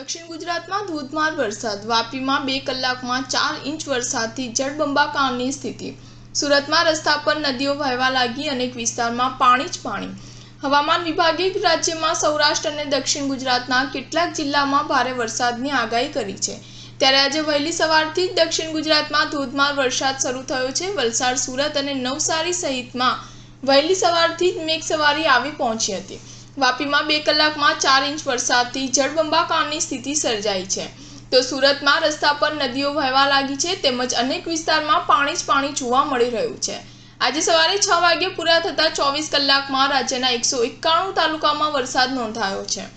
દક્ષિણ ગુજરાતમાં ધોધમાર વરસાદ. વાપીમાં 2 કલાકમાં 4 ઇંચ વરસાદથી જળબંબાકારની સ્થિતિ. સુરતમાં રસ્તા પર નદીઓ વહેવા લાગી. અનેક વિસ્તારમાં પાણી જ પાણી. હવામાન વિભાગે રાજ્યમાં સૌરાષ્ટ્ર અને દક્ષિણ ગુજરાતના કેટલાક જિલ્લામાં ભારે વરસાદની આગાહી કરી છે. ત્યારે આજે વહેલી સવારથી જ દક્ષિણ ગુજરાતમાં ધોધમાર વરસાદ શરૂ થયો છે. વલસાડ, સુરત અને નવસારી સહિતમાં વહેલી સવારથી જ મેઘસવારી આવી પહોંચી હતી. વાપીમાં 2 કલાકમાં 4 ઇંચ વરસાદથી જળબંબાકારની સ્થિતિ સર્જાઈ છે. તો સુરતમાં રસ્તા પર નદીઓ વહેવા લાગી છે, તેમજ અનેક વિસ્તારમાં પાણી જ પાણી જોવા મળી રહ્યું છે. આજે સવારે 6 વાગે પૂરા થતા 24 કલાકમાં રાજ્યના 191 તાલુકામાં વરસાદ નોંધાયો છે,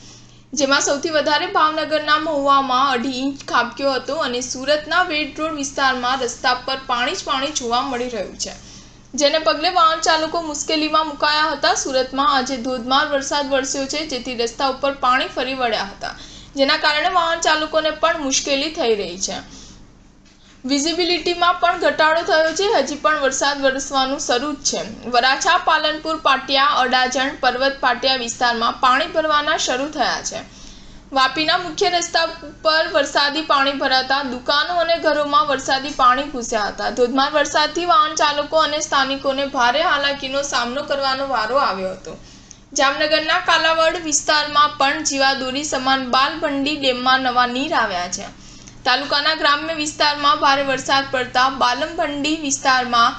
જેમાં સૌથી વધારે ભાવનગરના મહુવામાં 2.5 ઇંચ ખાબક્યો હતો અને સુરતના વેડ રોડ વિસ્તારમાં રસ્તા પર પાણી જ પાણી જોવા મળી રહ્યું છે, જેને પગલે વાહન ચાલકો મુશ્કેલીમાં મુકાયા હતા. સુરતમાં આજે ધોધમાર વરસાદ વરસ્યો છે, જેથી રસ્તા ઉપર પાણી ફરી વળ્યા હતા, જેના કારણે વાહન ચાલકોને પણ મુશ્કેલી થઈ રહી છે. વિઝિબિલિટીમાં પણ ઘટાડો થયો છે. હજી પણ વરસાદ વરસવાનું શરૂ જ છે. વરાછા, પાલનપુર, પાટિયા, અડાજણ, પર્વત પાટિયા વિસ્તારમાં પાણી ભરવાના શરૂ થયા છે. વાપીના મુખ્ય રસ્તા પર વરસાદી પાણી ભરાતા દુકાનો અને ઘરોમાં વરસાદી પાણી ઘૂસ્યા હતા. ધોધમાર વરસાદથી વાહન ચાલકો અને સ્થાનિકોને ભારે હાલાકીનો સામનો કરવાનો વારો આવ્યો હતો. જામનગરના કાલાવડ વિસ્તારમાં પણ જીવાદોરી સમાન બાલભંડી ડેમમાં નવા નીર આવ્યા છે. તાલુકાના ગ્રામ્ય વિસ્તારમાં ભારે વરસાદ પડતા બાલમભંડી વિસ્તારમાં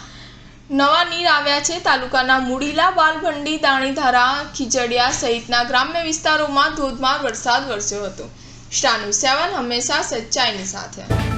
નવા નીર આવ્યા છે. તાલુકાના મુડીલા, બાલભંડી, દાણીધારા, ખીજડીયા સહિતના ગ્રામ્ય વિસ્તારોમાં ધોધમાર વરસાદ વરસ્યો હતો. સ્ટાર ન્યૂઝ 7 હંમેશા સચ્ચાઈની સાથે.